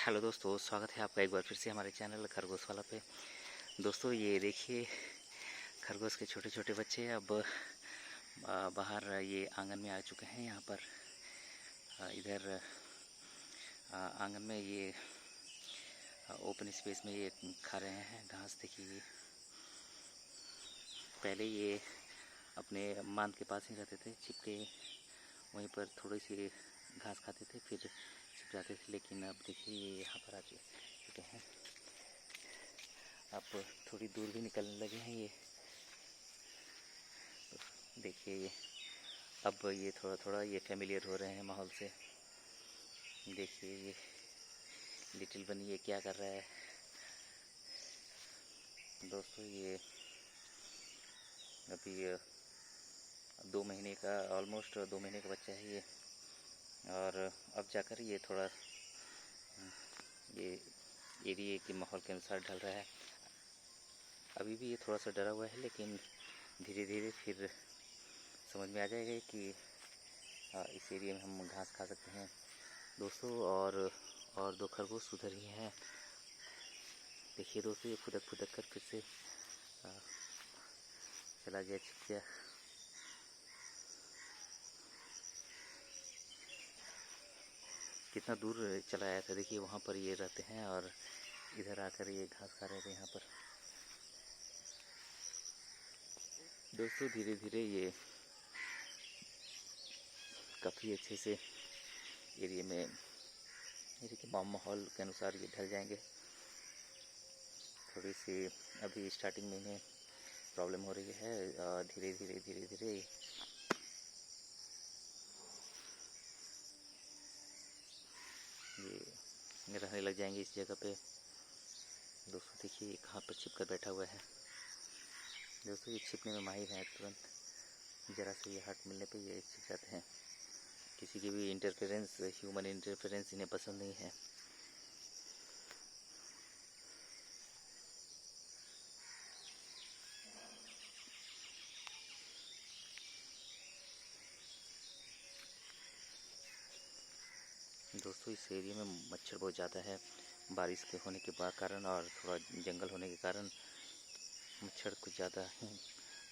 Hello दोस्तों, स्वागत है आपका एक बार फिर से हमारे चैनल खरगोश वाला पे। दोस्तों ये देखिए, खरगोश के छोटे छोटे बच्चे अब बाहर ये आंगन में आ चुके हैं। यहाँ पर इधर आंगन में ये ओपन स्पेस में ये खा रहे हैं घास। देखिए, पहले ये अपने मांद के पास ही रहते थे, चिपके वहीं पर थोड़ी सी घास खाते थे, फिर छिप जाते थे। लेकिन अब देखिए ये यहाँ पर आ चुके हैं। अब थोड़ी दूर भी निकलने लगे हैं ये। तो देखिए ये अब ये थोड़ा थोड़ा ये फेमिलियर हो रहे हैं माहौल से। देखिए ये लिटिल बनी ये क्या कर रहा है। दोस्तों ये अभी 2 महीने का, ऑलमोस्ट 2 महीने का बच्चा है ये। और अब जाकर ये थोड़ा ये एरिया के माहौल के अनुसार ढल रहा है। अभी भी ये थोड़ा सा डरा हुआ है, लेकिन धीरे धीरे फिर समझ में आ जाएगा कि इस एरिया में हम घास खा सकते हैं दोस्तों। और 2 खरगोश उधर ही हैं। देखिए दोस्तों, ये फुदक फुदक कर फिर से चला गया, छिप गया। कितना दूर चला आया था। देखिए वहाँ पर ये रहते हैं और इधर आकर ये घास खा रहे थे यहाँ पर। दोस्तों धीरे धीरे ये काफ़ी अच्छे से एरिया में एरिया के माहौल के अनुसार ये ढल जाएंगे। थोड़ी सी अभी स्टार्टिंग में इन्हें प्रॉब्लम हो रही है। धीरे धीरे ये रहने लग जाएंगे इस जगह पे। दोस्तों देखिए कहाँ पर छिप कर बैठा हुआ है। दोस्तों ये छिपने में माहिर हैं। तुरंत ज़रा से ये हाथ मिलने पे ये छिप जाते हैं। किसी की भी इंटरफेरेंस, ह्यूमन इंटरफेरेंस इन्हें पसंद नहीं है। दोस्तों इस एरिया में मच्छर बहुत ज़्यादा है। बारिश के होने के कारण और थोड़ा जंगल होने के कारण मच्छर कुछ ज़्यादा ही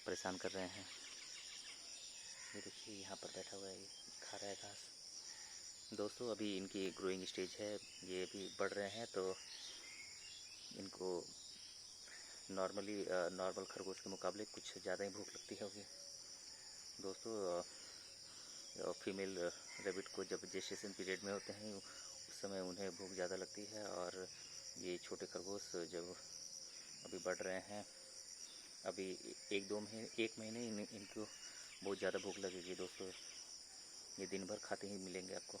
परेशान कर रहे हैं। ये देखिए यहाँ पर बैठा हुआ है, ये खा रहा है घास। दोस्तों अभी इनकी ग्रोइंग स्टेज है, ये भी बढ़ रहे हैं, तो इनको नॉर्मल खरगोश के मुकाबले कुछ ज़्यादा ही भूख लगती होगी। दोस्तों फीमेल रैबिट को जब जेस्टेशन पीरियड में होते हैं उस समय उन्हें भूख ज़्यादा लगती है। और ये छोटे खरगोश जब अभी बढ़ रहे हैं, अभी 1 महीने इनको बहुत ज़्यादा भूख लगेगी दोस्तों। ये दिन भर खाते ही मिलेंगे आपको।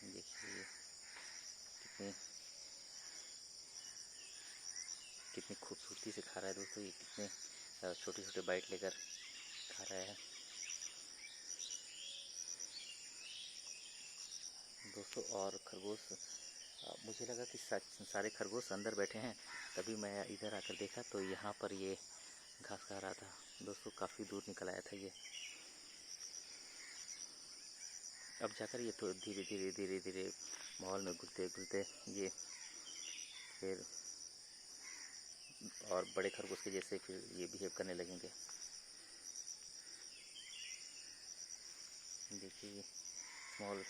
देखिए कितनी खूबसूरती से खा रहा है दोस्तों। ये कितने छोटे छोटे बाइट लेकर खा रहा है दोस्तों। और खरगोश, मुझे लगा कि सारे खरगोश अंदर बैठे हैं, तभी मैं इधर आकर देखा तो यहाँ पर ये घास खा रहा था। दोस्तों काफ़ी दूर निकल आया था ये। अब जाकर ये तो धीरे धीरे माहौल में घुलते घुलते ये फिर और बड़े खरगोश के जैसे फिर ये बिहेव करने लगेंगे। देखिए स्मॉल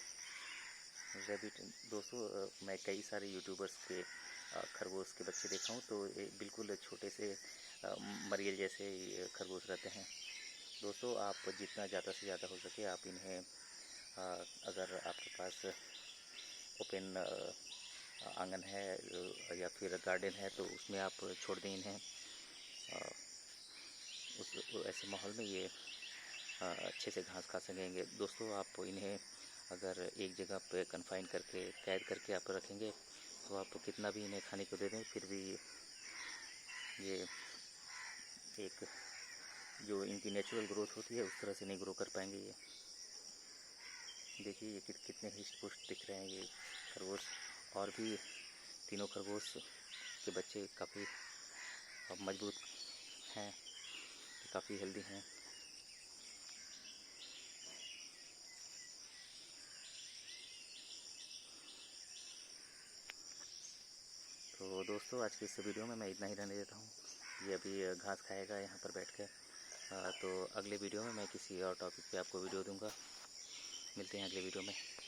रैबिट। दोस्तों मैं कई सारे यूट्यूबर्स के खरगोश के बच्चे देखा हूँ, तो बिल्कुल छोटे से मरियल जैसे खरगोश रहते हैं। दोस्तों आप जितना ज़्यादा से ज़्यादा हो सके आप इन्हें अगर आपके पास ओपन आंगन है या फिर गार्डन है तो उसमें आप छोड़ दें इन्हें। उस ऐसे माहौल में ये अच्छे से घास खा सकेंगे। दोस्तों आप इन्हें अगर एक जगह पे कन्फाइन करके कैद करके आप रखेंगे तो आप कितना भी इन्हें खाने को दे दें, फिर भी ये एक जो इनकी नेचुरल ग्रोथ होती है उस तरह से नहीं ग्रो कर पाएंगे ये। देखिए ये कितने हिस्ट पुष्ट दिख रहे हैं ये खरगोश। और भी तीनों खरगोश के बच्चे काफ़ी मजबूत हैं, काफ़ी हेल्दी हैं। तो दोस्तों आज की इस वीडियो में मैं इतना ही रहने देता हूँ। ये अभी घास खाएगा यहाँ पर बैठ कर। तो अगले वीडियो में मैं किसी और टॉपिक पे आपको वीडियो दूंगा। मिलते हैं अगले वीडियो में।